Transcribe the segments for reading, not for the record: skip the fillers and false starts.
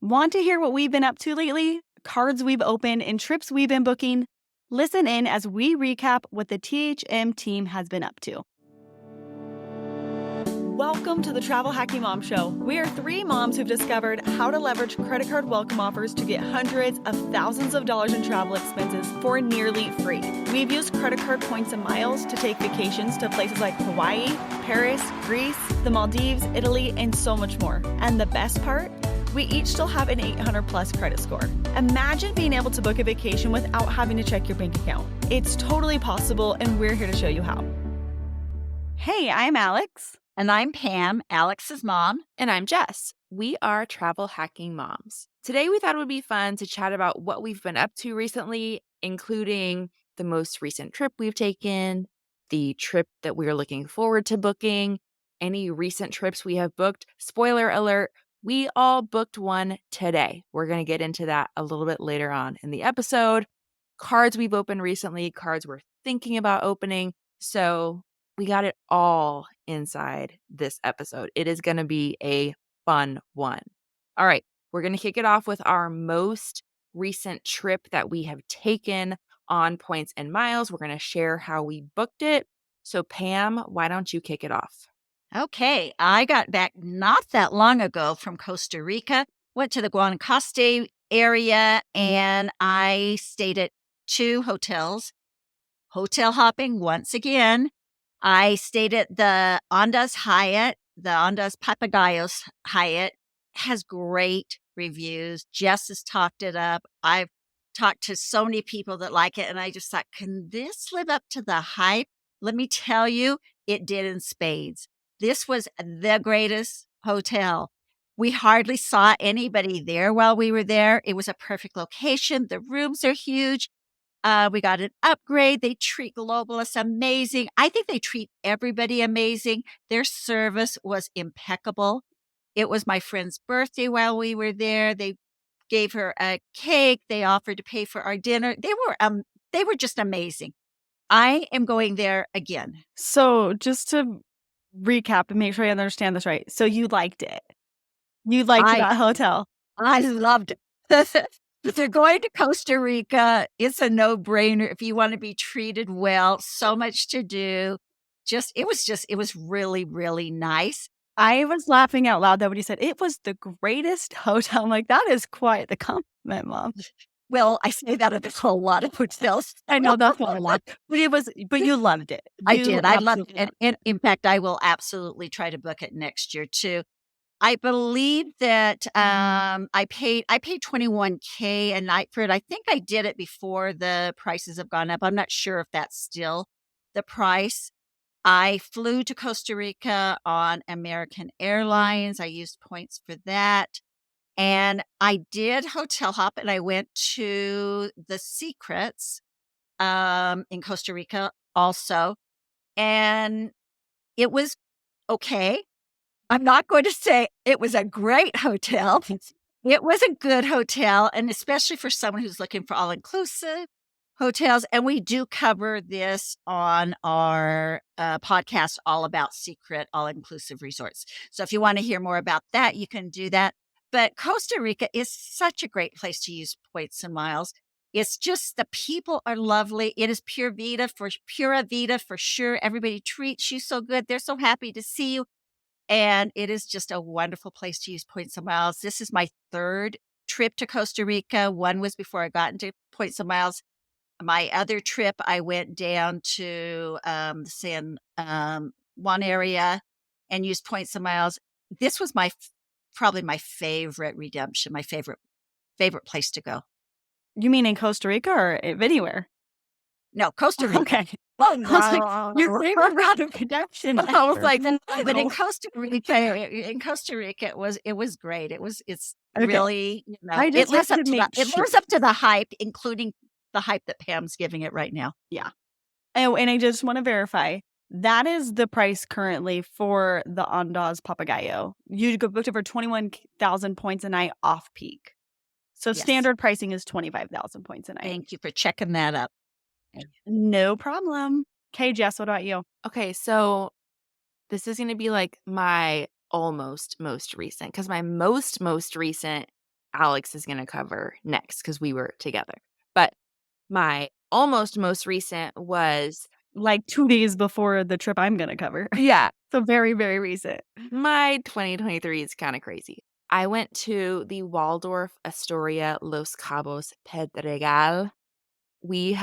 Want to hear what we've been up to lately? Cards we've opened and trips we've been booking? Listen in as we recap what the THM team has been up to. Welcome to the Travel Hacking Mom Show. We are three moms who've discovered how to leverage credit card welcome offers to get hundreds of thousands of dollars in travel expenses for nearly free. We've used credit card points and miles to take vacations to places like Hawaii, Paris, Greece, the Maldives, Italy, and so much more. And the best part? We each still have an 800 plus credit score. Imagine being able to book a vacation without having to check your bank account. It's totally possible, and we're here to show you how. Hey, I'm Alex. And I'm Pam, Alex's mom. And I'm Jess. We are travel hacking moms. Today, we thought it would be fun to chat about what we've been up to recently, including the most recent trip we've taken, the trip that we're looking forward to booking, any recent trips we have booked. Spoiler alert, we all booked one today. We're going to get into that a little bit later on in the episode. Cards we've opened recently, cards we're thinking about opening. So we got it all inside this episode. It is going to be a fun one. All right, we're going to kick it off with our most recent trip that we have taken on points and miles. We're going to share how we booked it. So Pam, why don't you kick it off? Okay, I got back not that long ago from Costa Rica, went to the Guanacaste area, and I stayed at two hotels. Hotel hopping once again. I stayed at the Ondas Hyatt. The Ondas Papagayos Hyatt has great reviews. Jess has talked it up. I've talked to so many people that like it, and I just thought, can this live up to the hype? Let me tell you, it did in spades. This was the greatest hotel. We hardly saw anybody there while we were there. It was a perfect location. The rooms are huge. We got an upgrade. They treat globalists amazing. I think they treat everybody amazing. Their service was impeccable. It was my friend's birthday while we were there. They gave her a cake. They offered to pay for our dinner. They were just amazing. I am going there again. So just to recap and make sure I understand this right. So you liked it. You liked that hotel. I loved it. If they're going to Costa Rica, it's a no-brainer if you want to be treated well. So much to do. It was really, really nice. I was laughing out loud though when you said it was the greatest hotel. I'm like, that is quite the compliment, Mom. Well, I say that about a lot of hotels. I know that's not a lot, but you loved it. I did. I loved it. And in fact, I will absolutely try to book it next year too. I believe that I paid $21K a night for it. I think I did it before the prices have gone up. I'm not sure if that's still the price. I flew to Costa Rica on American Airlines. I used points for that. And I did hotel hop, and I went to the Secrets in Costa Rica also. And it was okay. I'm not going to say it was a great hotel. It was a good hotel, and especially for someone who's looking for all-inclusive hotels. And we do cover this on our podcast, all about secret all-inclusive resorts. So if you want to hear more about that, you can do that. But Costa Rica is such a great place to use points and miles. It's just the people are lovely. It is pura vida for sure. Everybody treats you so good. They're so happy to see you. And it is just a wonderful place to use points and miles. This is my third trip to Costa Rica. One was before I got into points and miles. My other trip, I went down to the San Juan area and used points and miles. This was probably my favorite redemption, my favorite place to go. You mean in Costa Rica or anywhere? No, Costa Rica. Okay. Well, Your favorite route of redemption. I was like, but in Costa Rica, it was great. It's okay. Really, it lives up to the hype, including the hype that Pam's giving it right now. Yeah. Oh, and I just want to verify that is the price currently for the Ondas Papagayo. You booked it for 21,000 points a night off peak. So yes. Standard pricing is 25,000 points a night. Thank you for checking that up. No problem. Okay, Jess, what about you? Okay, so this is going to be like my almost most recent, because my most recent Alex is going to cover next because we were together. But my almost most recent was Like 2 days before the trip I'm gonna cover. yeah, So very, very recent. my 2023 is kind of crazy. I went to the Waldorf Astoria Los Cabos Pedregal. We've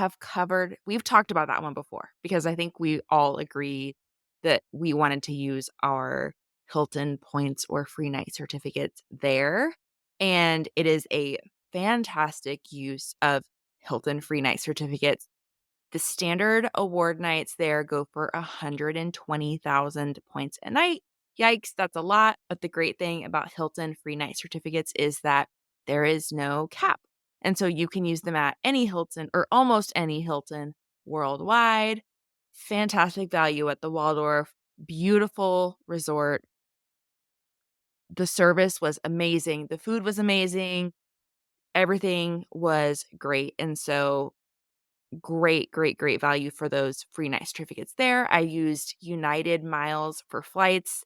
talked about that one before because I think we all agree that we wanted to use our Hilton points or free night certificates there. And it is a fantastic use of Hilton free night certificates. The standard award nights there go for 120,000 points a night. Yikes, that's a lot. But the great thing about Hilton free night certificates is that there is no cap. And so you can use them at any Hilton or almost any Hilton worldwide. Fantastic value at the Waldorf. Beautiful resort. The service was amazing. The food was amazing. Everything was great. And so great, great, great value for those free night certificates there. I used United Miles for flights.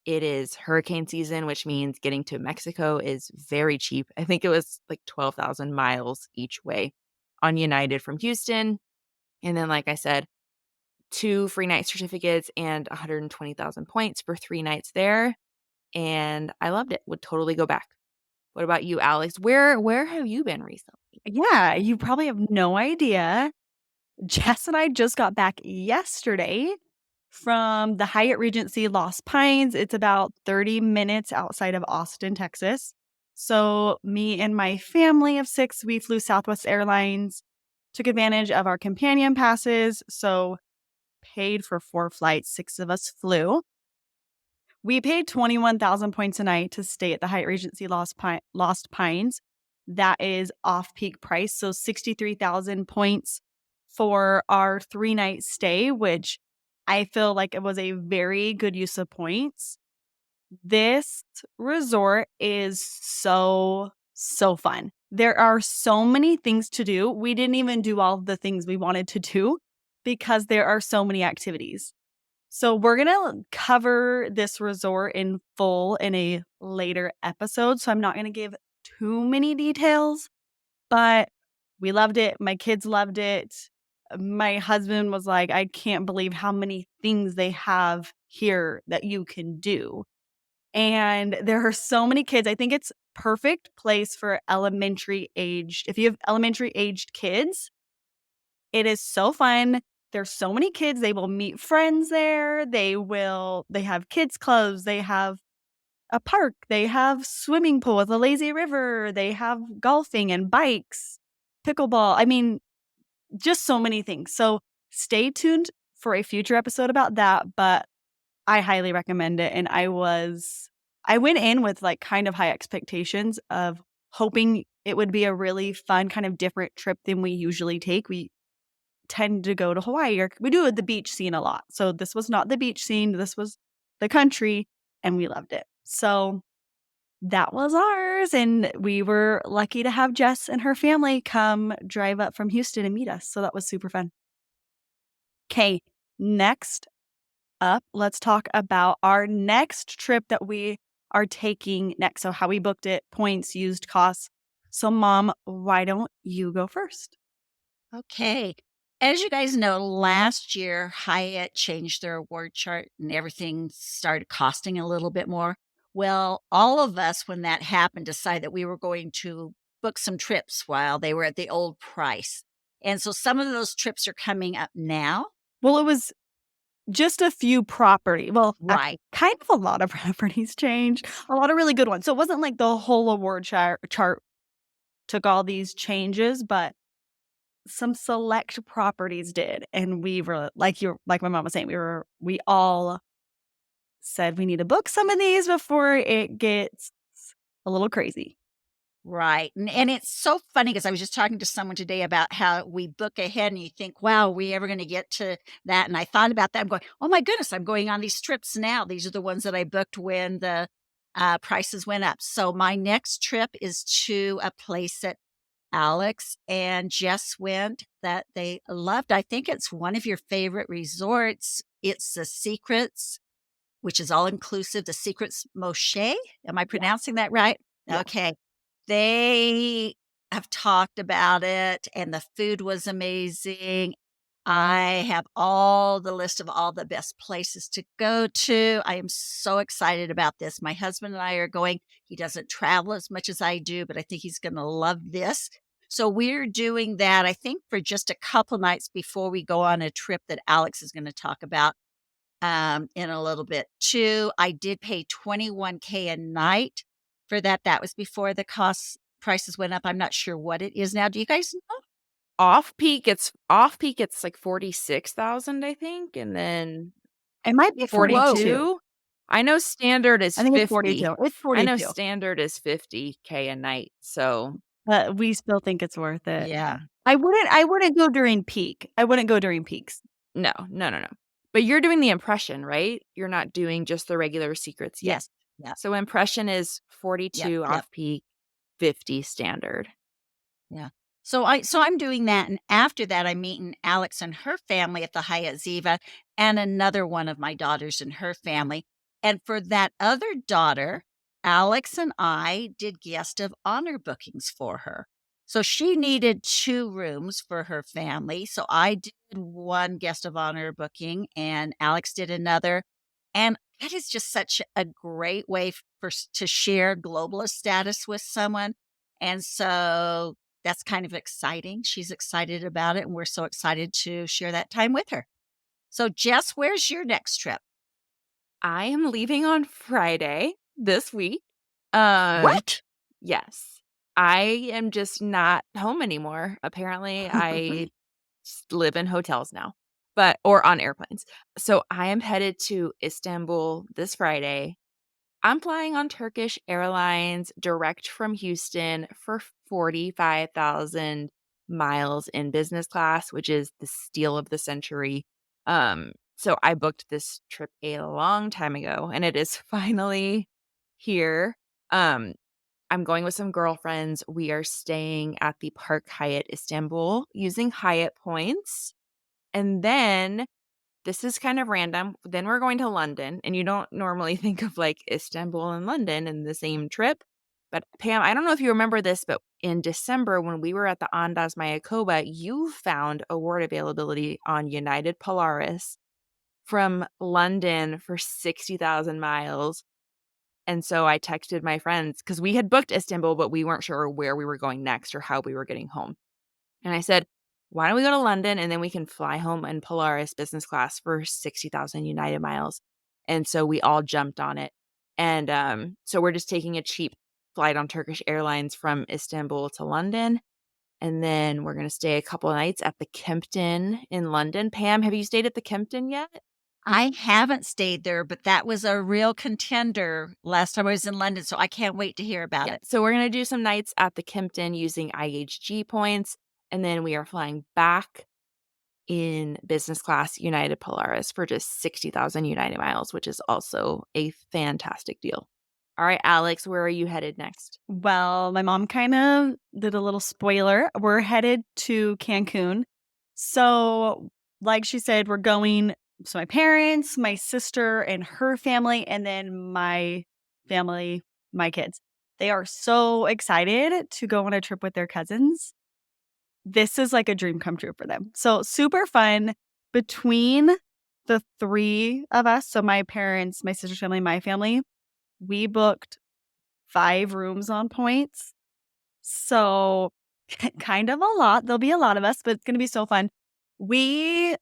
It is hurricane season, which means getting to Mexico is very cheap. I think it was like 12,000 miles each way on United from Houston. And then, like I said, 2 free night certificates and 120,000 points for 3 nights there. And I loved it. Would totally go back. What about you, Alex? Where have you been recently? Yeah, you probably have no idea. Jess and I just got back yesterday from the Hyatt Regency Lost Pines. It's about 30 minutes outside of Austin, Texas. So me and my family of 6, we flew Southwest Airlines, took advantage of our companion passes, so paid for 4 flights, 6 of us flew. We paid 21,000 points a night to stay at the Hyatt Regency Lost Pines. That is off-peak price, so 63,000 points for our 3-night stay, which I feel like it was a very good use of points. This resort is so, so fun. There are so many things to do. We didn't even do all of the things we wanted to do because there are so many activities. So we're going to cover this resort in full in a later episode. So I'm not going to give too many details, but we loved it. My kids loved it. My husband was like, I can't believe how many things they have here that you can do. And there are so many kids. I think it's perfect place for elementary aged. If you have elementary aged kids, it is so fun. There's so many kids. They will meet friends there. They have kids clubs. They have a park. They have swimming pool with a lazy river. They have golfing and bikes, pickleball. I mean, just so many things. So stay tuned for a future episode about that, but I highly recommend it. And I went in with like kind of high expectations of hoping it would be a really fun, kind of different trip than we usually take. We tend to go to Hawaii or we do the beach scene a lot. So this was not the beach scene. This was the country and we loved it. So that was ours. And we were lucky to have Jess and her family come drive up from Houston and meet us. So that was super fun. Okay, next up, let's talk about our next trip that we are taking next. So how we booked it, points, used, costs. So Mom, why don't you go first? Okay. As you guys know, last year, Hyatt changed their award chart and everything started costing a little bit more. Well, all of us, when that happened, decided that we were going to book some trips while they were at the old price. And so some of those trips are coming up now. Well, it was just a few property. Well, Right. kind of a lot of properties changed. A lot of really good ones. So it wasn't like the whole award chart took all these changes, but some select properties did. And we were like my mom was saying, we all said we need to book some of these before it gets a little crazy. Right. And it's so funny because I was just talking to someone today about how we book ahead and you think, wow, are we ever going to get to that? And I thought about that. I'm going, oh my goodness, I'm going on these trips now. These are the ones that I booked when the prices went up. So my next trip is to a place that Alex and Jess went that they loved. I think it's one of your favorite resorts. It's the Secrets, which is all inclusive, the Secrets Moshe. Am I pronouncing that right? Yeah. Okay. They have talked about it, and the food was amazing. I have all the list of all the best places to go to. I am so excited about this. My husband and I are going. He doesn't travel as much as I do, but I think he's going to love this. So we're doing that, I think, for just a couple nights before we go on a trip that Alex is going to talk about in a little bit too. I did pay 21K a night for that. That was before the prices went up. I'm not sure what it is now. Do you guys know? Off peak, it's like 46,000, I think, and then It might be 42. 42. I know standard is I think 50. it's 42. It's I know 42. standard is 50K a night. So But we still think it's worth it. Yeah. I wouldn't go during peak. I wouldn't go during peaks. no. But you're doing the impression, right? You're not doing just the regular secrets yet. Yes. Yeah. So impression is 42 Yep. off peak, 50 standard. Yeah. So I'm doing that, and after that, I'm meeting Alex and her family at the Hyatt Ziva, and another one of my daughters and her family. And for that other daughter, Alex and I did guest of honor bookings for her. So she needed 2 rooms for her family. So I did one guest of honor booking, and Alex did another. And that is just such a great way to share globalist status with someone. And so that's kind of exciting. She's excited about it, and we're so excited to share that time with her. So, Jess, where's your next trip? I am leaving on Friday this week. What? Yes. I am just not home anymore. Apparently, I live in hotels now, or on airplanes. So I am headed to Istanbul this Friday. I'm flying on Turkish Airlines direct from Houston for 45,000 miles in business class, which is the steal of the century. So I booked this trip a long time ago, and it is finally here. I'm going with some girlfriends. We are staying at the Park Hyatt Istanbul using Hyatt points. And then this is kind of random. Then we're going to London, and you don't normally think of like Istanbul and London in the same trip. But Pam, I don't know if you remember this, but in December when we were at the Andaz Mayakoba, you found award availability on United Polaris from London for 60,000 miles. And so I texted my friends because we had booked Istanbul, but we weren't sure where we were going next or how we were getting home. And I said, why don't we go to London and then we can fly home in Polaris business class for 60,000 United miles. And so we all jumped on it. And so we're just taking a cheap flight on Turkish Airlines from Istanbul to London. And then we're going to stay a couple of nights at the Kimpton in London. Pam, have you stayed at the Kimpton yet? I haven't stayed there, but that was a real contender last time I was in London, so I can't wait to hear about it. So we're going to do some nights at the Kimpton using IHG points, and then we are flying back in business class United Polaris for just 60,000 United miles, which is also a fantastic deal. All right, Alex, where are you headed next? Well, my mom kind of did a little spoiler. We're headed to Cancun. So, like she said, we're going. So my parents, my sister and her family, and then my family, my kids. They are so excited to go on a trip with their cousins. This is like a dream come true for them. So super fun between the 3 of us. So my parents, my sister's family, my family, we booked 5 rooms on points. So kind of a lot. There'll be a lot of us, but it's going to be so fun. We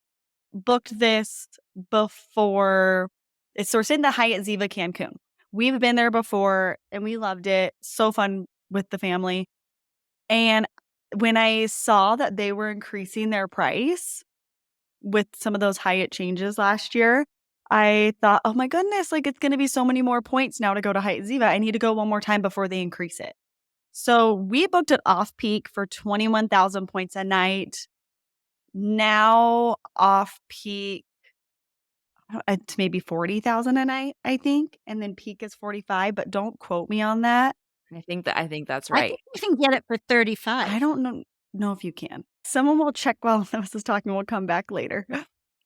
booked this before. So we're in the Hyatt Ziva Cancun. We've been there before and we loved it. So fun with the family. And when I saw that they were increasing their price with some of those Hyatt changes last year, I thought, oh my goodness, like it's going to be so many more points now to go to Hyatt Ziva. I need to go one more time before they increase it. So we booked it off peak for 21,000 points a night. Now off peak, it's maybe 40,000 a night, I think. And then peak is 45, but don't quote me on that. I think that's I right. think you can get it for 35. I don't know if you can. Someone will check while I was talking. We'll come back later.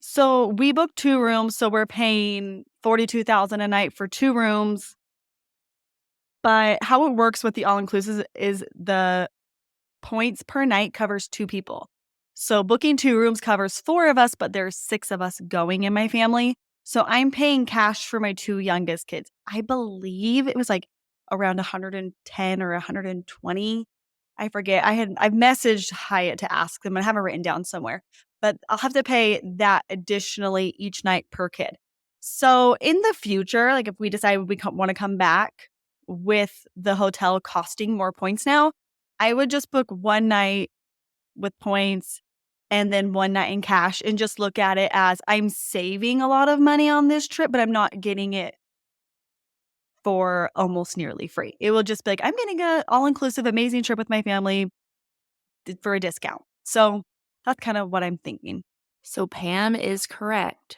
So we booked 2 rooms. So we're paying 42,000 a night for 2 rooms. But how it works with the all-inclusive is the points per night covers 2 people. So booking 2 rooms covers 4 of us, but there's 6 of us going in my family. So I'm paying cash for my 2 youngest kids. I believe it was like around 110 or 120. I forget. I've messaged Hyatt to ask them. I have it written down somewhere. But I'll have to pay that additionally each night per kid. So in the future, like if we decide we want to come back with the hotel costing more points now, I would just book one night with points and then one night in cash and just look at it as I'm saving a lot of money on this trip, but I'm not getting it for almost nearly free. It will just be like, I'm getting an all-inclusive amazing trip with my family for a discount. So that's kind of what I'm thinking. So Pam is correct.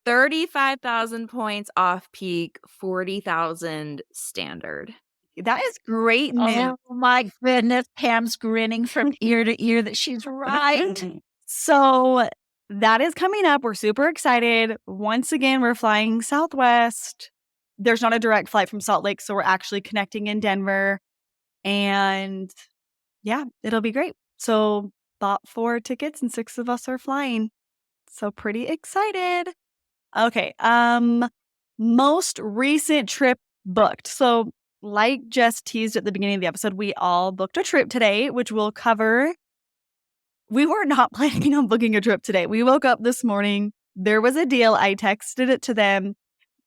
35,000 points off peak, 40,000 standard. That is great news. Oh my goodness. Pam's grinning from ear to ear that she's right. So that is coming up. We're super excited. Once again, we're flying Southwest. There's not a direct flight from Salt Lake, so we're actually connecting in Denver. And yeah, it'll be great. So bought 4 tickets and 6 of us are flying. So pretty excited. Okay. Most recent trip booked. So like Jess teased at the beginning of the episode, we all booked a trip today, which will cover. We were not planning on booking a trip today. We woke up this morning. There was a deal. I texted it to them,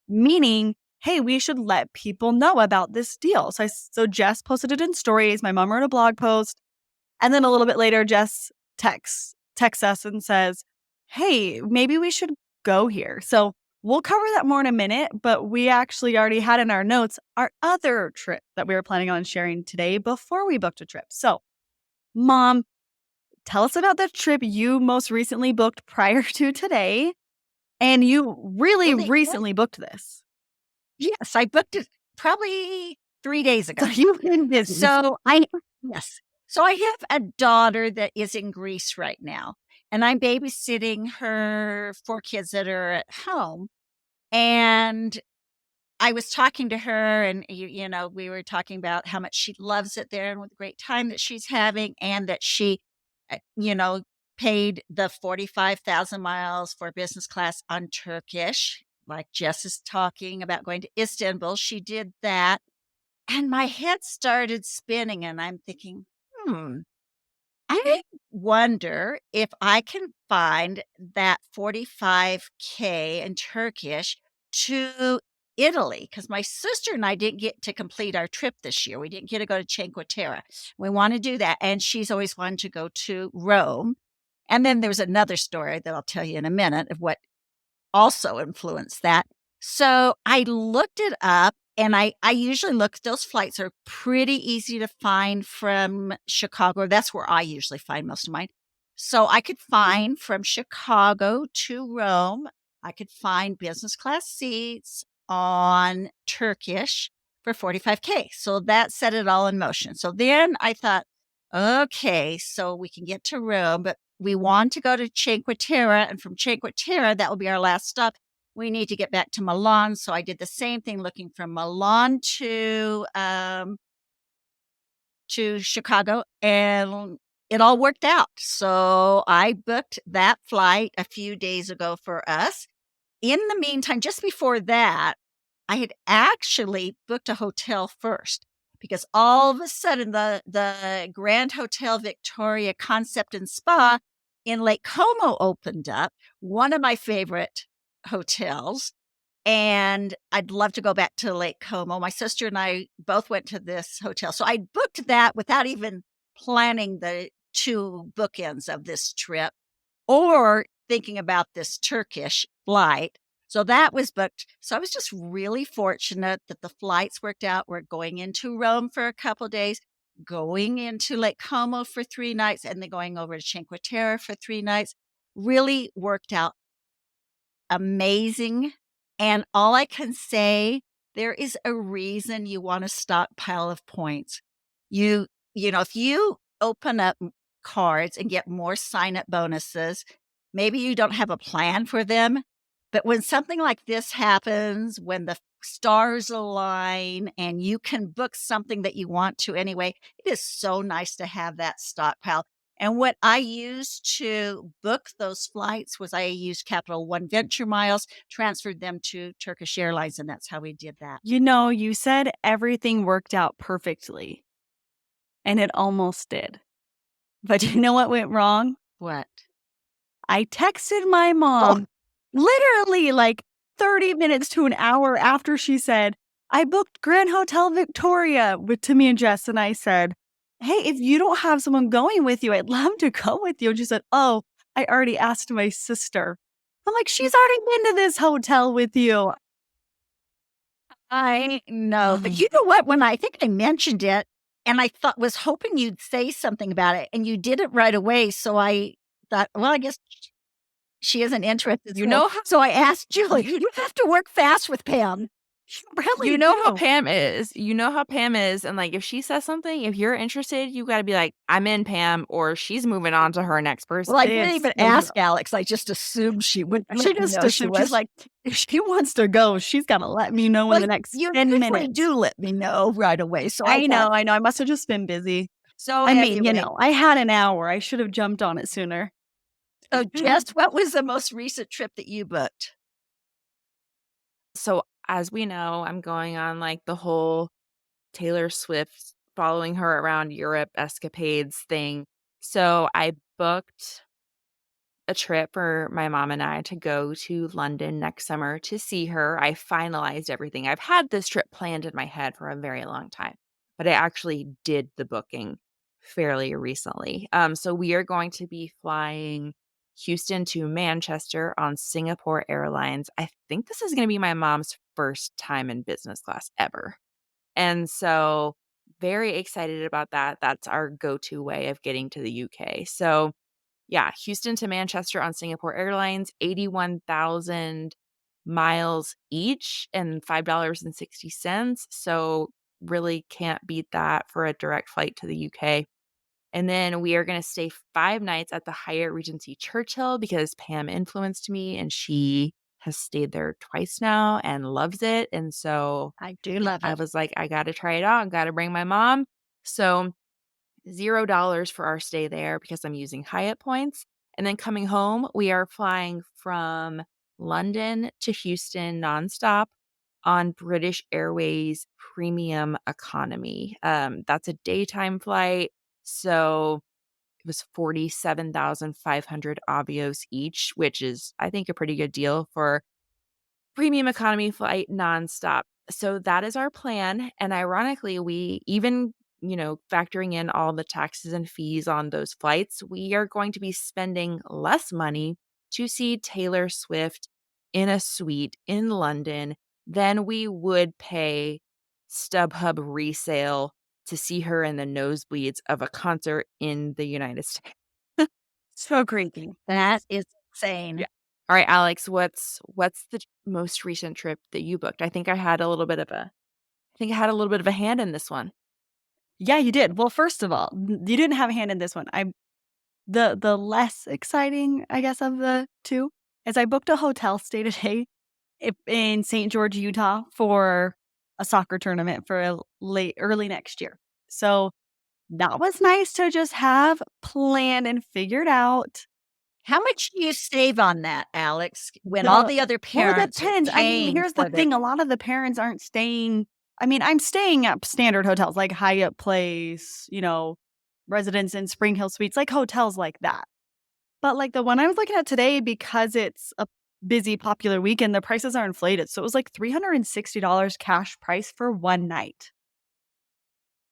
meaning, hey, we should let people know about this deal. So Jess posted it in stories. My mom wrote a blog post. And then a little bit later, Jess texts us and says, hey, maybe we should go here. So we'll cover that more in a minute, but we actually already had in our notes our other trip that we were planning on sharing today before we booked a trip. So, Mom, tell us about the trip you most recently booked prior to today. And you really recently booked this. Yes, I booked it probably 3 days ago. So you've been busy. So I have a daughter that is in Greece right now, and I'm babysitting her 4 kids that are at home. And I was talking to her, and we were talking about how much she loves it there and what a great time that she's having, and that she, paid the 45,000 miles for business class on Turkish, like Jess is talking about going to Istanbul. She did that. And my head started spinning, and I'm thinking, I wonder if I can find that 45K in Turkish to Italy, because my sister and I didn't get to complete our trip this year. We didn't get to go to Cinque Terre. We want to do that. And she's always wanted to go to Rome. And then there's another story that I'll tell you in a minute of what also influenced that. So I looked it up, and I usually look, those flights are pretty easy to find from Chicago. That's where I usually find most of mine. So I could find from Chicago to Rome. I could find business class seats on Turkish for 45K. So that set it all in motion. So then I thought, okay, so we can get to Rome, but we want to go to Cinque Terre, and from Cinque Terre, that will be our last stop. We need to get back to Milan. So I did the same thing, looking from Milan to Chicago, and it all worked out. So I booked that flight a few days ago for us. In the meantime, just before that, I had actually booked a hotel first, because all of a sudden the Grand Hotel Victoria Concept and Spa in Lake Como opened up, one of my favorite hotels. And I'd love to go back to Lake Como. My sister and I both went to this hotel. So I booked that without even planning the 2 bookends of this trip or thinking about this Turkish flight. So that was booked. So I was just really fortunate that the flights worked out. We're going into Rome for a couple of days, going into Lake Como for 3 nights, and then going over to Cinque Terre for 3 nights. Really worked out amazing. And all I can say, there is a reason you want a stockpile of points. If you open up cards and get more sign-up bonuses, maybe you don't have a plan for them. But when something like this happens, when the stars align and you can book something that you want to anyway. It is so nice to have that stockpile. And what I used to book those flights was I used Capital One Venture Miles, transferred them to Turkish Airlines, and that's how we did that. You said everything worked out perfectly, and it almost did. But you know what went wrong? What? I texted my mom literally like 30 minutes to an hour after she said, I booked Grand Hotel Victoria to me and Jess. And I said, hey, if you don't have someone going with you, I'd love to go with you. And she said, oh, I already asked my sister. I'm like, she's already been to this hotel with you. I know. But you know what? When I think I mentioned it and I was hoping you'd say something about it and you did it right away. So I thought, well, I guess she isn't interested. So I asked Julie, you have to work fast with Pam. Really You know how Pam is. You know how Pam is. And like, if she says something, if you're interested, you got to be like, I'm in, Pam, or she's moving on to her next person. Well, I didn't even ask Alex. I just assumed she would. She just assumed. She's like, if she wants to go, she's got to let me know in the next 10 minutes. Do let me know right away. So I know. I must have just been busy. So I mean, I had an hour. I should have jumped on it sooner. So Jess, what was the most recent trip that you booked? So as we know, I'm going on like the whole Taylor Swift following her around Europe escapades thing. So I booked a trip for my mom and I to go to London next summer to see her. I finalized everything. I've had this trip planned in my head for a very long time, but I actually did the booking fairly recently. So we are going to be flying Houston to Manchester on Singapore Airlines. I think this is going to be my mom's first time in business class ever. And so very excited about that. That's our go-to way of getting to the UK. So yeah, Houston to Manchester on Singapore Airlines, 81,000 miles each and $5.60. So really can't beat that for a direct flight to the UK. And then we are going to stay 5 nights at the Hyatt Regency Churchill because Pam influenced me and she has stayed there twice now and loves it. And so I do love it. I was like, I got to try it out. I got to bring my mom. So $0 for our stay there because I'm using Hyatt points. And then coming home, we are flying from London to Houston nonstop on British Airways Premium Economy. That's a daytime flight. So it was 47,500 avios each, which is, I think, a pretty good deal for premium economy flight nonstop. So that is our plan. And ironically, we even, factoring in all the taxes and fees on those flights, we are going to be spending less money to see Taylor Swift in a suite in London than we would pay StubHub resale to see her in the nosebleeds of a concert in the United States. So creepy. That is insane. Yeah. All right, Alex, what's the most recent trip that you booked? I think I had a little bit of a hand in this one. Yeah, you did. Well, first of all, you didn't have a hand in this one. The less exciting, I guess, of the two is I booked a hotel stay today in St. George, Utah for a soccer tournament for early next year. So that was nice to just have planned and figured out. How much do you save on that, Alex, when all the other parents Well, it depends. Here's the thing. A lot of the parents aren't staying. I'm staying at standard hotels like Hyatt Place, Residence Inn, Spring Hill Suites, like hotels like that. But like the one I was looking at today, because it's a busy, popular weekend, the prices are inflated. So it was like $360 cash price for one night.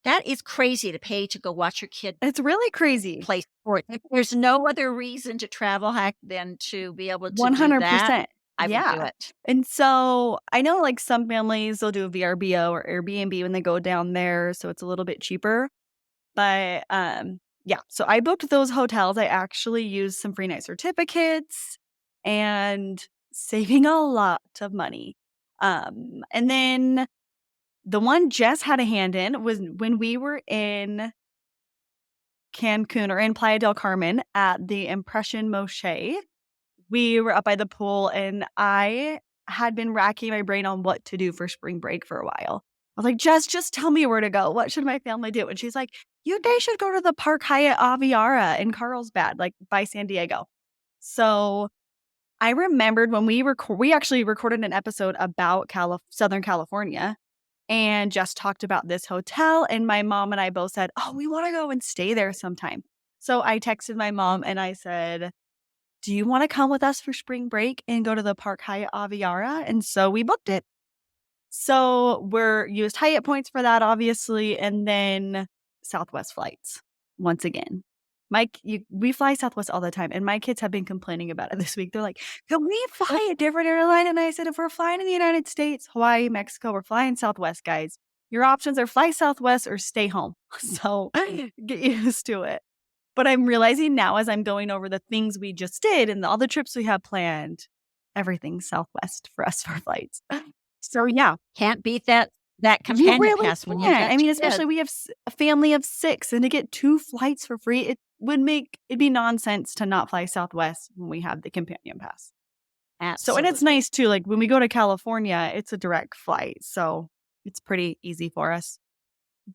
That is crazy to pay to go watch your kid. It's really crazy. Play sport. There's no other reason to travel hack than to be able to 100%. do that. I would do it. And so I know like some families, they'll do a VRBO or Airbnb when they go down there. So it's a little bit cheaper. But so I booked those hotels. I actually used some free night certificates and saving a lot of money. And then the one Jess had a hand in was when we were in Cancun or in Playa del Carmen at the Impression Moschee. We were up by the pool and I had been racking my brain on what to do for spring break for a while. I was like, Jess, just tell me where to go. What should my family do? And she's like, you guys should go to the Park Hyatt Aviara in Carlsbad, like by San Diego. So I remembered when we actually recorded an episode about Southern California, and Jess talked about this hotel, and my mom and I both said, oh, we want to go and stay there sometime. So I texted my mom and I said, do you want to come with us for spring break and go to the Park Hyatt Aviara? And so we booked it. So we're used Hyatt points for that, obviously, and then Southwest flights once again. We fly Southwest all the time, and my kids have been complaining about it this week. They're like, can we fly a different airline? And I said, if we're flying in the United States, Hawaii, Mexico, we're flying Southwest, guys. Your options are fly Southwest or stay home. So get used to it. But I'm realizing now as I'm going over the things we just did and all the trips we have planned, everything's Southwest for us for flights. So yeah. Can't beat that You companion really pass when you can't. got I mean, kids. especially we have a family of 6, and to get 2 flights for free, it'd be nonsense to not fly Southwest when we have the companion pass. So, and it's Absolutely. nice too. Like when we go to California, it's a direct flight, so it's pretty easy for us.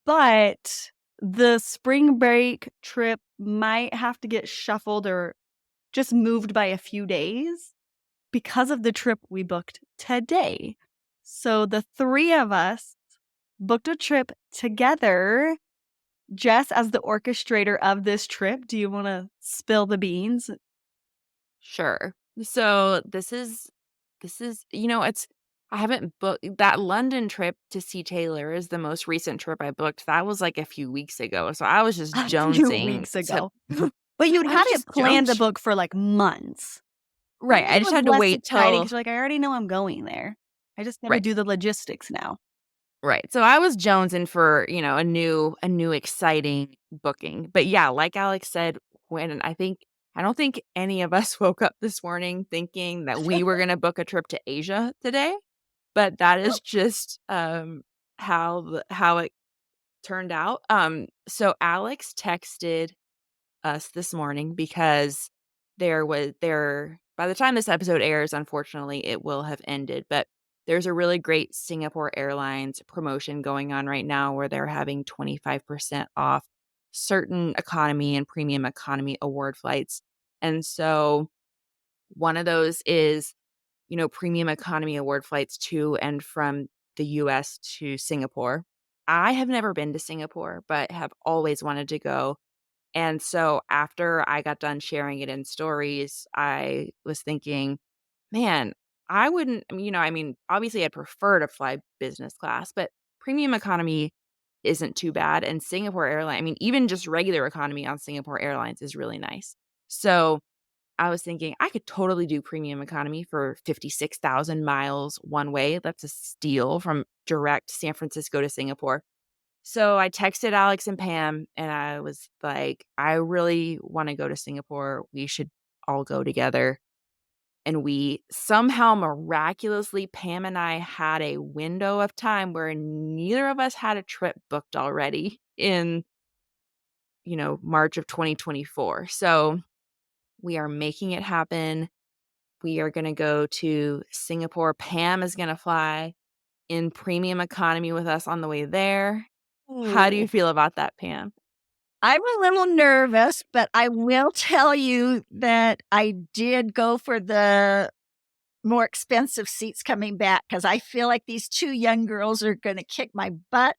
But the spring break trip might have to get shuffled or just moved by a few days because of the trip we booked today. So the 3 of us booked a trip together. Jess, as the orchestrator of this trip, do you want to spill the beans? Sure. So this is, it's, I haven't booked that London trip to see Taylor is the most recent trip I booked. That was like a few weeks ago. So I was just A few jonesing weeks to, ago. But you'd I had was it just planned to jones. book for like months. Right. I It just was had to less wait exciting till, because you're like, I already know I'm going there. I just got to right. do the logistics now. Right. So I was jonesing for, a new exciting booking. But yeah, like Alex said, I don't think any of us woke up this morning thinking that we were going to book a trip to Asia today, but that is just how it turned out. So Alex texted us this morning because by the time this episode airs, unfortunately, it will have ended, but there's a really great Singapore Airlines promotion going on right now where they're having 25% off certain economy and premium economy award flights. And so one of those is, premium economy award flights to and from the US to Singapore. I have never been to Singapore, but have always wanted to go. And so after I got done sharing it in stories, I was thinking, man, I wouldn't, obviously I'd prefer to fly business class, but premium economy isn't too bad. And Singapore Airlines, even just regular economy on Singapore Airlines is really nice. So I was thinking I could totally do premium economy for 56,000 miles one way. That's a steal from direct San Francisco to Singapore. So I texted Alex and Pam and I was like, I really want to go to Singapore. We should all go together. And we somehow miraculously, Pam and I had a window of time where neither of us had a trip booked already in, March of 2024. So we are making it happen. We are going to go to Singapore. Pam is going to fly in premium economy with us on the way there. How do you Ooh. feel about that, Pam? I'm a little nervous, but I will tell you that I did go for the more expensive seats coming back because I feel like these 2 young girls are going to kick my butt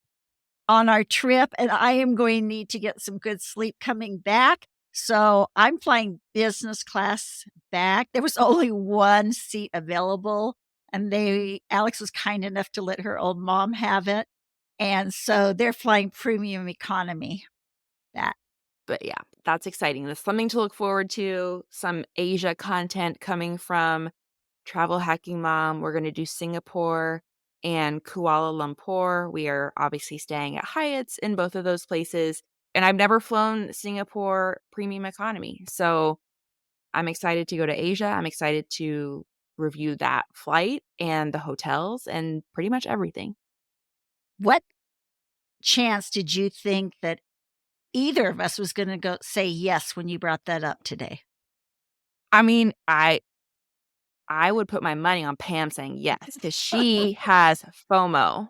on our trip, and I am going to need to get some good sleep coming back. So I'm flying business class back. There was only 1 seat available, and Alex was kind enough to let her old mom have it. And so they're flying premium economy back. But yeah, that's exciting. That's something to look forward to. Some Asia content coming from Travel Hacking Mom. We're going to do Singapore and Kuala Lumpur. We are obviously staying at Hyatt's in both of those places. And I've never flown Singapore premium economy. So I'm excited to go to Asia. I'm excited to review that flight and the hotels and pretty much everything. What chance did you think that either of us was going to go say yes when you brought that up today? I I would put my money on Pam saying yes because she has FOMO.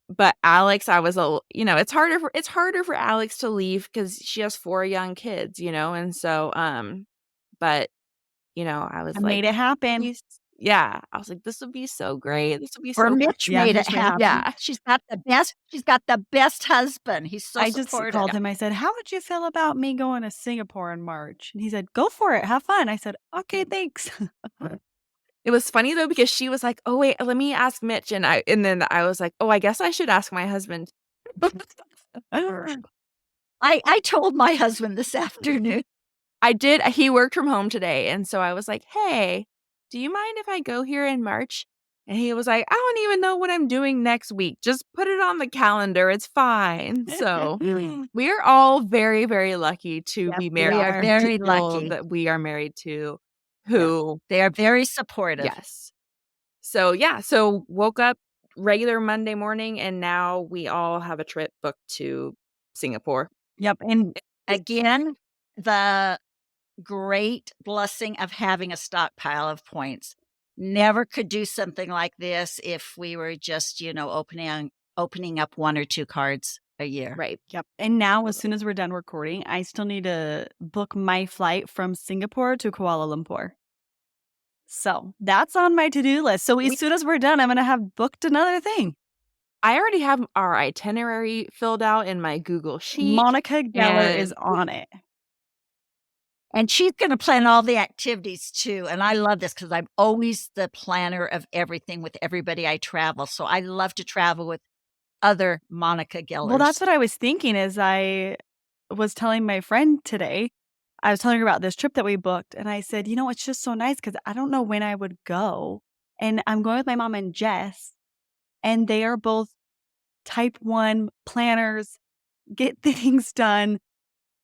But Alex, I was it's harder for Alex to leave because she has 4 young kids, and so, but, I I was like, made it happen. yeah, I was like, "This would be so great. This would be Or so great." Mitch Yeah, made it Mitch made it happen. Yeah. She's got the best husband. He's so I just supportive. called him. I said, "How would you feel about me going to Singapore in March?" And he said, "Go for it. Have fun." I said, "Okay, thanks." It was funny though because she was like, "Oh, wait, let me ask Mitch," and then I was like, "Oh, I guess I should ask my husband." I told my husband this afternoon. I did. He worked from home today, and so I was like, "Hey, do you mind if I go here in March?" And he was like, "I don't even know what I'm doing next week. Just put it on the calendar. It's fine." So, we are all very, very lucky to Yep, be we married are to very people lucky. that we are married to Yeah, who they are very supportive. yes. So, yeah, so woke up regular Monday morning, and now we all have a trip booked to Singapore. Yep, and Again, the great blessing of having a stockpile of points. Never could do something like this if we were just, opening up 1 or 2 cards a year. Right. yep, and now as soon as we're done recording, I still need to book my flight from Singapore to Kuala Lumpur. So, that's on my to-do list. So, as soon as we're done, I'm gonna have booked another thing. I already have our itinerary filled out in my Google Sheet. Monica Geller and is on it. And she's gonna plan all the activities too, and I love this because 'cause I'm always the planner of everything with everybody I travel, so I love to travel with other Monica Gellers. Well, that's what I was thinking as I was telling my friend today. I was telling her about this trip that we booked, and I said, it's just so nice because I don't know when I would go. And I'm going with my mom and Jess, and they are both type 1 planners, get things done,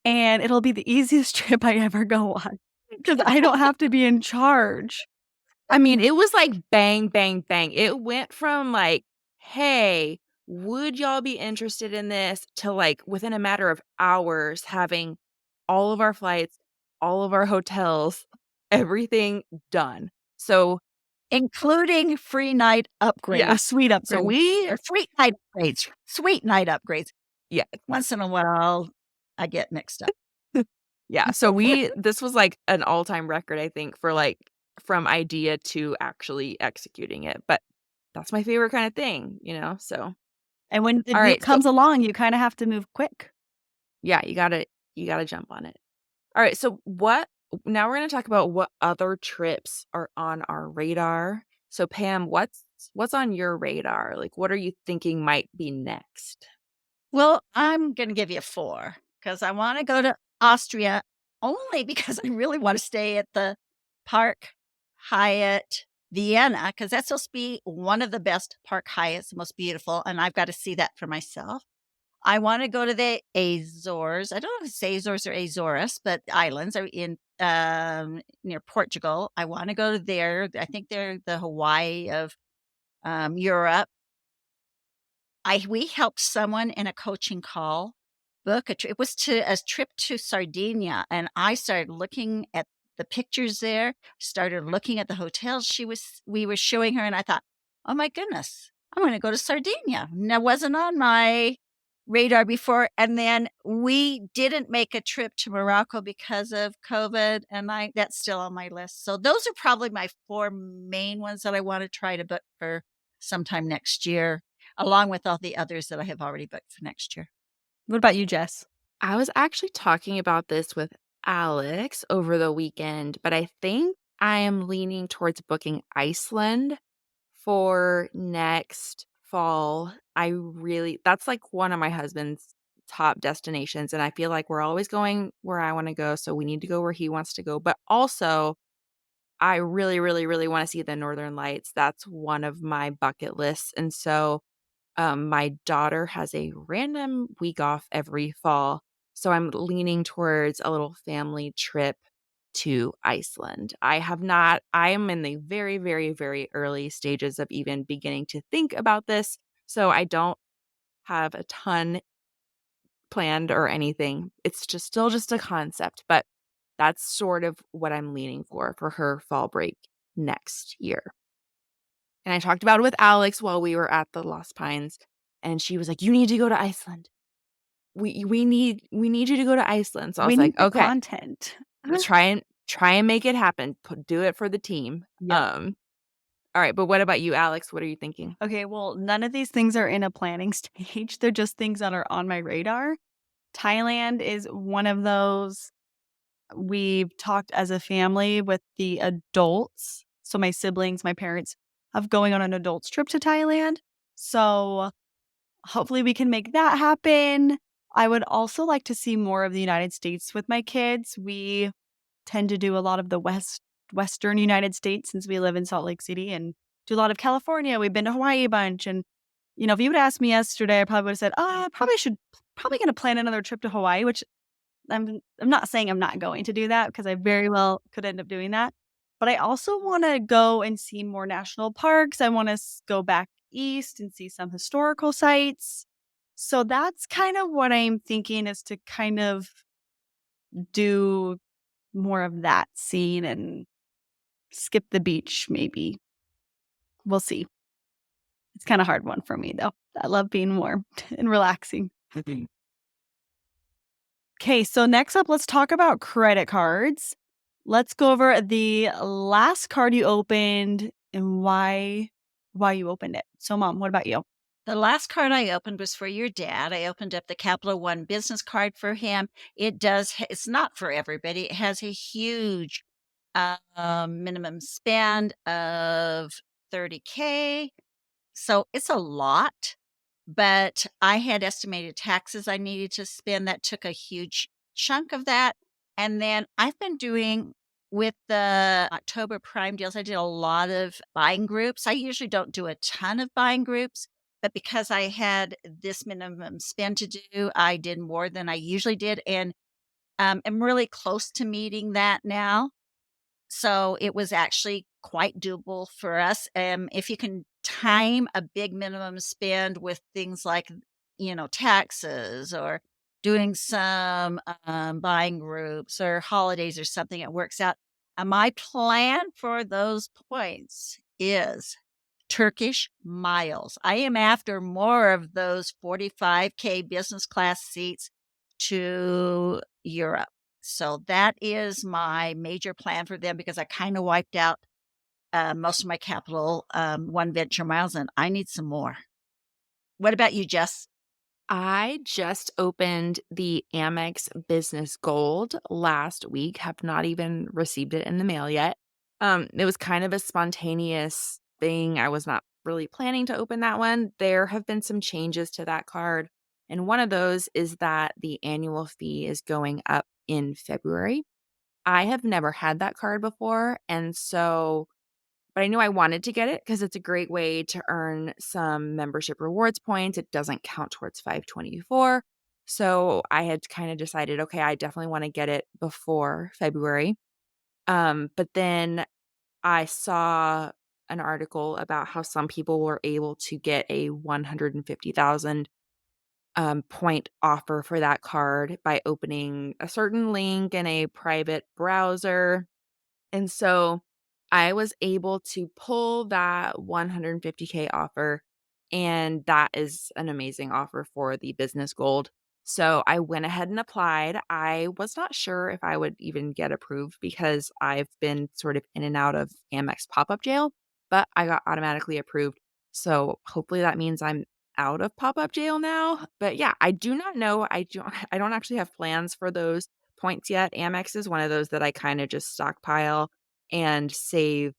and it'll be the easiest trip I ever go on because I don't have to be in charge. I mean, it was like bang, bang, bang. It went from like, "Hey, would y'all be interested in this?" to like within a matter of hours having all of our flights, all of our hotels, everything done. So, including free night upgrades. yeah. Sweet upgrade. So we Or sweet night upgrades. yeah. Once in a while, I get mixed up. Yeah, so this was like an all-time record, I think, for like from idea to actually executing it, but that's my favorite kinda thing, so And when the all need right, so comes along, you kinda have to move quick. yeah, you gotta jump on it. All right, so now we're gonna talk about what other trips are on our radar. So Pam, what's on your radar? Like, what are you thinking might be next? Well, I'm gonna give you a 4 because I wanna go to Austria only because I really wanna stay at the Park Hyatt Vienna because that's supposed to be one of the best Park Hyatts, the most beautiful, and I've got to see that for myself. I wanna go to the Azores. I don't know if it's Azores or Azores, but islands are in, near Portugal. I wanna go there. I think they're the Hawaii of, Europe. We helped someone in a coaching call book a trip. It was to a trip to Sardinia, and I started looking at the pictures there, started looking at the hotels we were showing her, and I thought, "Oh my goodness, I'm gonna go to Sardinia." And that wasn't on my radar before, and then we didn't make a trip to Morocco because of COVID, and that's still on my list. So those are probably my 4 main ones that I wanna try to book for sometime next year, along with all the others that I have already booked for next year. What about you, Jess? I was actually talking about this with Alex over the weekend, but I think I am leaning towards booking Iceland for next fall. That's like one of my husband's top destinations. And I feel like we're always going where I want to go. So we need to go where he wants to go. But also, I really, really, really want to see the Northern Lights. That's one of my bucket lists. And so my daughter has a random week off every fall. So I'm leaning towards a little family trip to Iceland. I am in the very, very, very early stages of even beginning to think about this. So I don't have a ton planned or anything. It's still just a concept, but that's sort of what I'm leaning for her fall break next year. And I talked about it with Alex while we were at the Lost Pines, and she was like, "You need to go to Iceland. We need you to go to Iceland." So I We was need like, the "Okay, content. try and make it happen. Do it for the team." Yep. All right, but what about you, Alex? What are you thinking? Okay, well, none of these things are in a planning stage. They're just things that are on my radar. Thailand is one of those. We've talked as a family with the adults. So my siblings, my parents, of going on an adults trip to Thailand. So hopefully we can make that happen. I would also like to see more of the United States with my kids. We tend to do a lot of the western United States since we live in Salt Lake City, and do a lot of California. We've been to Hawaii a bunch. And, if you would ask me yesterday, I probably would have said, I probably going to plan another trip to Hawaii, which I'm not saying I'm not going to do that, because I very well could end up doing that. But I also want to go and see more national parks. I want to go back east and see some historical sites. So that's kind of what I'm thinking, is to kind of do more of that scene and skip the beach, maybe. We'll see. It's kind of hard one for me, though. I love being warm and relaxing. Okay, so next up, let's talk about credit cards. Let's go over the last card you opened and why you opened it. So, Mom, what about you? The last card I opened was for your dad. I opened up the Capital One business card for him. It's not for everybody. It has a huge minimum spend of $30K. So it's a lot, but I had estimated taxes I needed to spend. That took a huge chunk of that. And then I've been doing with the October Prime deals, I did a lot of buying groups. I usually don't do a ton of buying groups, but because I had this minimum spend to do, I did more than I usually did. And I'm really close to meeting that now. So it was actually quite doable for us. If you can time a big minimum spend with things like, taxes, or doing some buying groups or holidays or something, it works out. My plan for those points is Turkish miles. I am after more of those 45K business class seats to Europe. So that is my major plan for them, because I kind of wiped out most of my Capital One Venture miles, and I need some more. What about you, Jess? I just opened the Amex Business Gold last week, have not even received it in the mail yet. It was kind of a spontaneous thing. I was not really planning to open that one. There have been some changes to that card, and one of those is that the annual fee is going up in February. I have never had that card before, but I knew I wanted to get it because it's a great way to earn some membership rewards points. It doesn't count towards 524. So I had kind of decided, okay, I definitely want to get it before February. But then I saw an article about how some people were able to get a 150,000 point offer for that card by opening a certain link in a private browser. And so I was able to pull that 150K offer, and that is an amazing offer for the Business Gold. So I went ahead and applied. I was not sure if I would even get approved because I've been sort of in and out of Amex pop-up jail, but I got automatically approved. So hopefully that means I'm out of pop-up jail now. But yeah, I do not know. I don't actually have plans for those points yet. Amex is one of those that I kind of just stockpile and save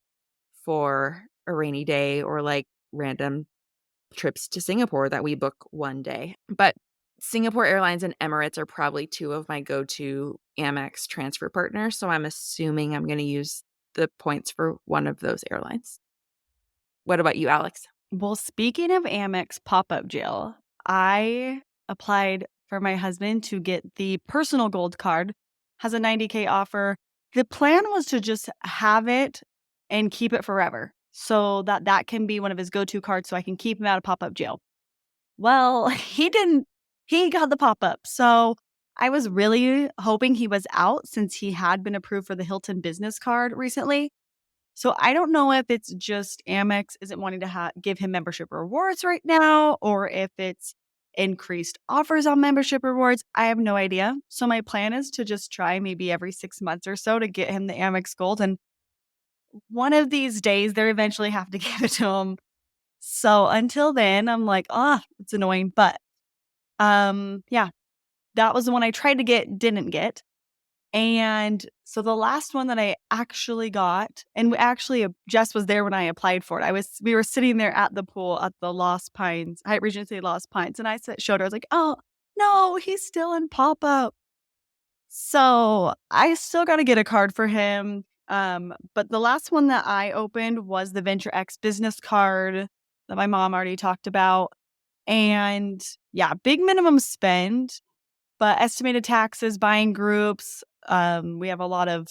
for a rainy day or like random trips to Singapore that we book one day. But Singapore Airlines and Emirates are probably two of my go-to Amex transfer partners. So I'm assuming I'm going to use the points for one of those airlines. What about you, Alex? Well, speaking of Amex pop-up jail, I applied for my husband to get the personal gold card. Has a 90K offer. The plan was to just have it and keep it forever, so that can be one of his go-to cards, so I can keep him out of pop-up jail. Well, he didn't. He got the pop-up. So I was really hoping he was out, since he had been approved for the Hilton business card recently. So I don't know if it's just Amex isn't wanting to give him membership rewards right now, or if it's increased offers on membership rewards. I have no idea. So my plan is to just try maybe every 6 months or so to get him the Amex Gold. And one of these days, they eventually have to give it to him. So until then, I'm like, it's annoying. But yeah, that was the one I tried to get, didn't get. And so the last one that I actually got, and actually Jess was there when I applied for it. We were sitting there at the pool at the Lost Pines, Hyatt Regency Lost Pines, and I showed her. I was like, "Oh no, he's still in pop up." So I still got to get a card for him. But the last one that I opened was the Venture X business card that my mom already talked about, and yeah, big minimum spend. But estimated taxes, buying groups, we have a lot of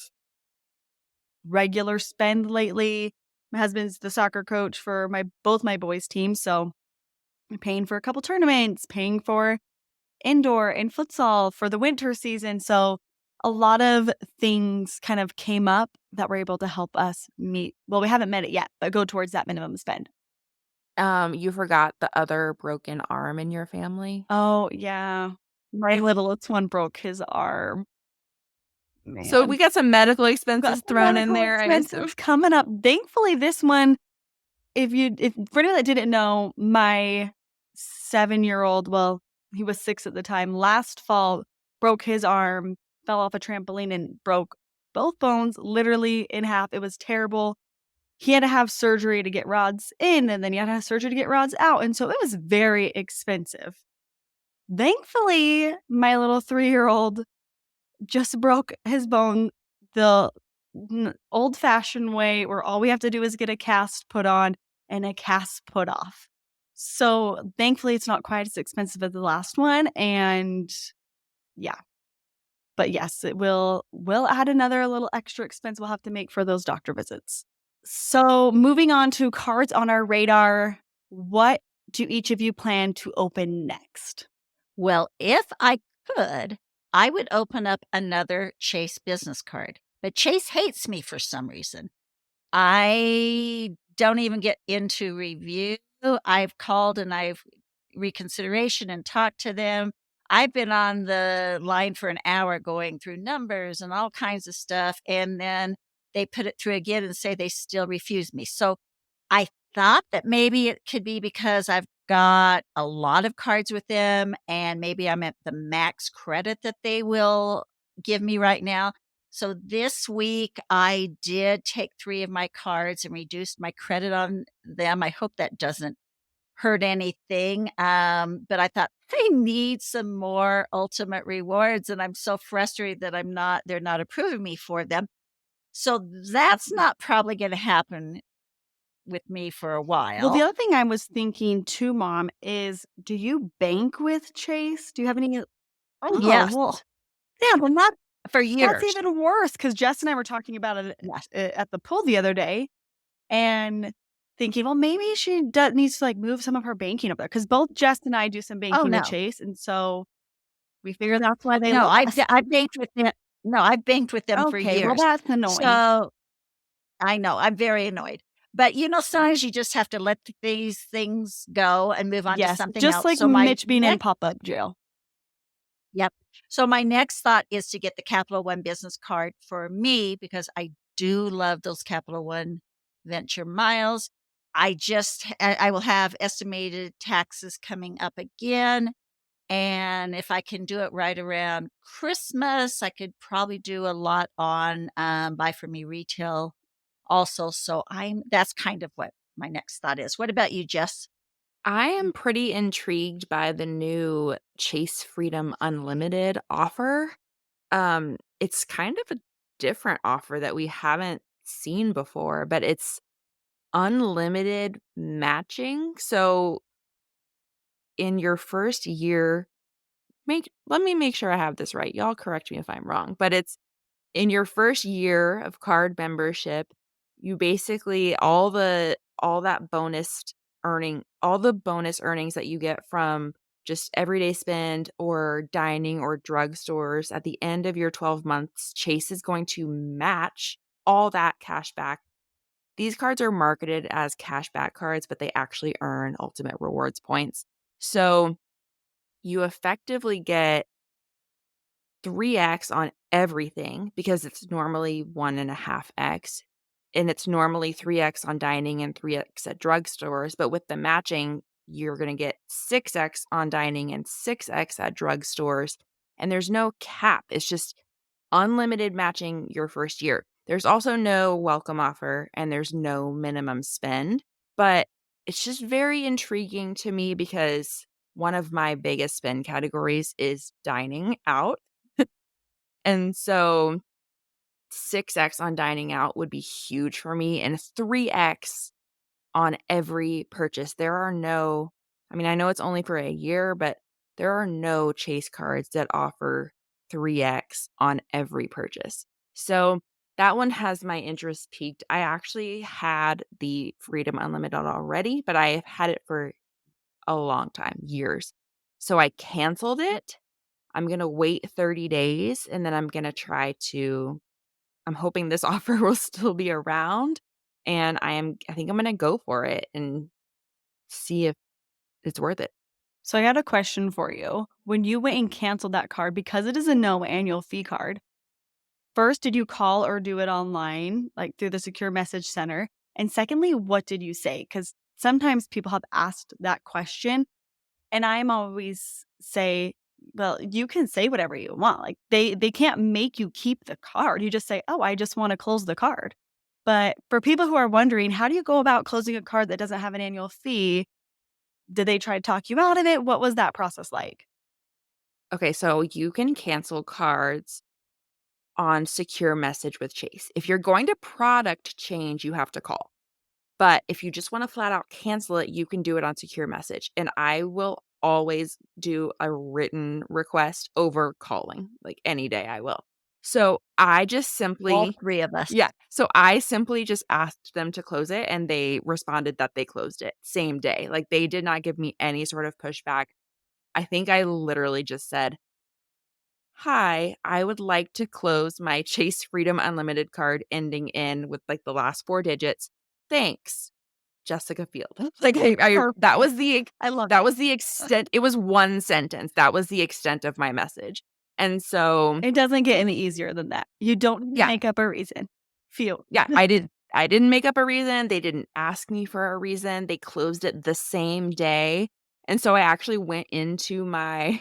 regular spend lately. My husband's the soccer coach for both my boys' teams, so I'm paying for a couple tournaments, paying for indoor and futsal for the winter season. So a lot of things kind of came up that were able to help us meet. Well, we haven't met it yet, but go towards that minimum spend. You forgot the other broken arm in your family? Oh, yeah. My littlest one broke his arm. So we Man. got some medical We've got expenses some thrown in medical there, I assume. expenses coming up. Thankfully, this one, if for anyone that didn't know, my 7-year-old, well, he was 6 at the time, last fall broke his arm, fell off a trampoline and broke both bones literally in half. It was terrible. He had to have surgery to get rods in, and then he had to have surgery to get rods out. And so it was very expensive. Thankfully, my little 3-year-old just broke his bone the old-fashioned way, where all we have to do is get a cast put on and a cast put off. So, thankfully, it's not quite as expensive as the last one, and yeah. But yes, will add another little extra expense we'll have to make for those doctor visits. So, moving on to cards on our radar, what do each of you plan to open next? Well, if I could, I would open up another Chase business card. But Chase hates me for some reason. I don't even get into review. I've called and I've reconsideration and talked to them. I've been on the line for an hour going through numbers and all kinds of stuff. And then they put it through again and say they still refuse me. So I thought that maybe it could be because I've got a lot of cards with them and maybe I'm at the max credit that they will give me right now. So this week I did take 3 of my cards and reduced my credit on them. I hope that doesn't hurt anything. But I thought I need some more ultimate rewards and I'm so frustrated that they're not approving me for them. So that's not probably going to happen with me for a Well, the while. other thing I was thinking too, Mom, is do you bank with Chase? Do you have any? Oh, Oh, yes. well, yeah, well, not For that's years. even worse because Jess and I were talking about it Yes. at the pool the other day and thinking, well, maybe she needs to like move some of her banking over there because both Jess and I do some Oh, banking with no. Chase. And so we figured that's why they No, love us. I've banked with them. No, I've banked with them for Okay, well, years. that's annoying. So, I know, I'm very annoyed. But, sometimes you just have to let these things go and move on to Yes, something just else. like So my Mitch being in next pop up jail. Yep. So my next thought is to get the Capital One business card for me because I do love those Capital One venture miles. I will have estimated taxes coming up again. And if I can do it right around Christmas, I could probably do a lot on buy for me retail also. So that's kind of what my next thought is. What about you, Jess? I am pretty intrigued by the new Chase Freedom Unlimited offer. It's kind of a different offer that we haven't seen before, but it's unlimited matching. So in your first year, let me make sure I have this right. Y'all correct me if I'm wrong, but it's in your first year of card membership, you basically all the bonus earnings that you get from just everyday spend or dining or drugstores at the end of your 12 months, Chase is going to match all that cash back These cards are marketed as cashback cards, but they actually earn ultimate rewards points. So you effectively get 3x on everything because it's normally 1.5x. And it's normally 3x on dining and 3x at drugstores. But with the matching, you're going to get 6x on dining and 6x at drugstores. And there's no cap. It's just unlimited matching your first year. There's also no welcome offer and there's no minimum spend. But it's just very intriguing to me because one of my biggest spend categories is dining out. And so 6x on dining out would be huge for me and 3x on every purchase. I know it's only for a year, but there are no Chase cards that offer 3x on every purchase. So that one has my interest peaked. I actually had the Freedom Unlimited already, but I have had it for a long time, years. So I canceled it. I'm going to wait 30 days and then I'm hoping this offer will still be around and I think I'm going to go for it and see if it's worth it. So I got a question for you. When you went and canceled that card, because it is a no annual fee card, first, did you call or do it online, like through the secure message center? And secondly, what did you say? Because sometimes people have asked that question and I'm always say, well, you can say whatever you want. Like they can't make you keep the card. You just say, oh, I just want to close the card. But for people who are wondering, how do you go about closing a card that doesn't have an annual fee? Did they try to talk you out of it? What was that process like? Okay, so you can cancel cards on secure message with Chase. If you're going to product change, you have to call. But if you just want to flat out cancel it, you can do it on secure message. And I will always do a written request over calling. Like any day I will. So I just All simply, three of us. yeah. So I simply just asked them to close it and they responded that they closed it same day. Like they did not give me any sort of pushback. I think I literally just said, hi, I would like to close my Chase Freedom Unlimited card ending in with like the last 4 digits. Thanks, Jessica Field. Like that was the extent. It was one sentence. That was the extent of my message. And so It doesn't get any easier than that. You don't yeah, make up a reason. Feel. yeah, I didn't make up a reason. They didn't ask me for a reason. They closed it the same day. And so I actually went into my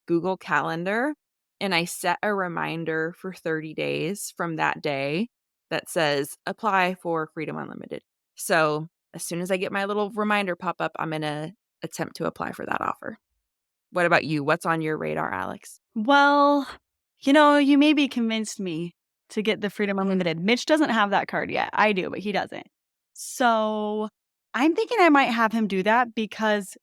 Google Calendar and I set a reminder for 30 days from that day that says apply for Freedom Unlimited. So as soon as I get my little reminder pop up, I'm going to attempt to apply for that offer. What about you? What's on your radar, Alex? Well, you maybe convinced me to get the Freedom Unlimited. Mitch doesn't have that card yet. I do, but he doesn't. So I'm thinking I might have him do that because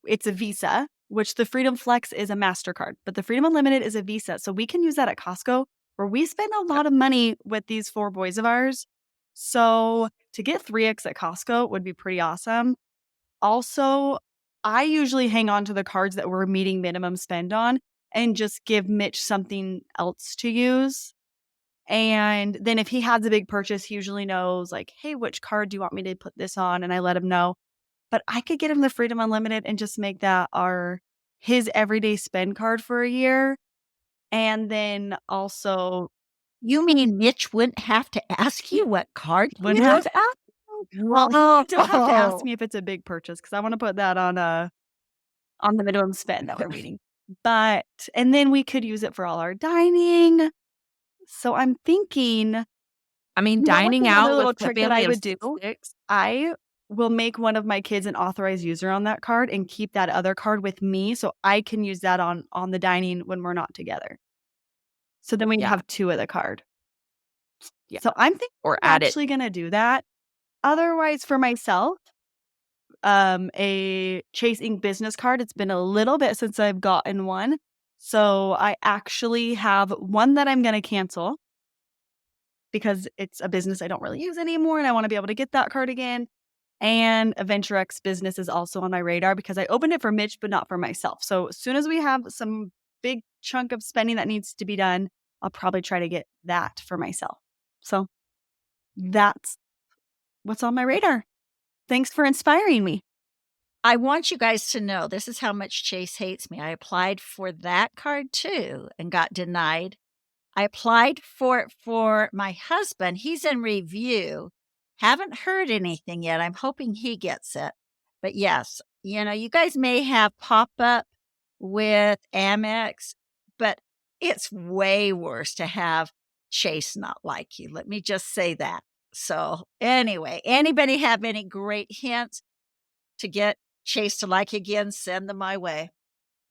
it's a Visa, which the Freedom Flex is a MasterCard, but the Freedom Unlimited is a Visa. So we can use that at Costco where we spend a lot of money with these 4 boys of ours. So to get 3x at Costco would be pretty awesome. Also, I usually hang on to the cards that we're meeting minimum spend on and just give Mitch something else to use. And then if he has a big purchase, he usually knows like, hey, which card do you want me to put this on? And I let him know. But I could get him the Freedom Unlimited and just make that his everyday spend card for a year. And then also, You mean Mitch wouldn't have to ask you what card you wouldn't have have? to ask. Well, you don't have to ask me if it's a big purchase because I want to put that on the minimum spend that we're meeting. But and then we could use it for all our dining. So I'm thinking, Dining what's out another little with a trick that family I of would do? 6. I will make one of my kids an authorized user on that card and keep that other card with me so I can use that on the dining when we're not together. So then we have 2 of the card. Yeah. So I'm thinking Or I'm add actually going to do that. Otherwise, for myself, a Chase Ink business card. It's been a little bit since I've gotten one. So I actually have one that I'm going to cancel because it's a business I don't really use anymore and I want to be able to get that card again. And a VentureX business is also on my radar because I opened it for Mitch, but not for myself. So as soon as we have some big chunk of spending that needs to be done, I'll probably try to get that for myself. So that's what's on my radar. Thanks for inspiring me. I want you guys to know this is how much Chase hates me. I applied for that card too and got denied. I applied for it for my husband. He's in review. Haven't heard anything yet. I'm hoping he gets it. But yes, you guys may have pop up with Amex, but it's way worse to have Chase not like you. Let me just say that. So anyway, anybody have any great hints to get Chase to like you again, send them my way.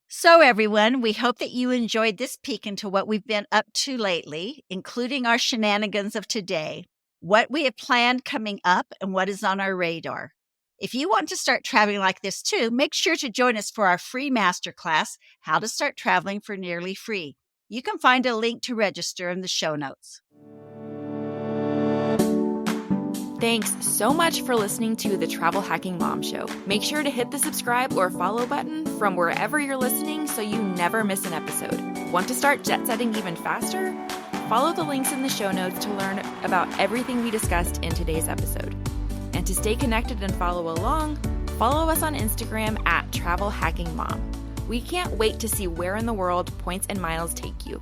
So everyone, we hope that you enjoyed this peek into what we've been up to lately, including our shenanigans of today, what we have planned coming up, and what is on our radar. If you want to start traveling like this too, make sure to join us for our free masterclass, How to Start Traveling for Nearly Free. You can find a link to register in the show notes. Thanks so much for listening to the Travel Hacking Mom Show. Make sure to hit the subscribe or follow button from wherever you're listening so you never miss an episode. Want to start jet setting even faster? Follow the links in the show notes to learn about everything we discussed in today's episode. And to stay connected and follow along, follow us on Instagram at Travel Hacking Mom. We can't wait to see where in the world points and miles take you.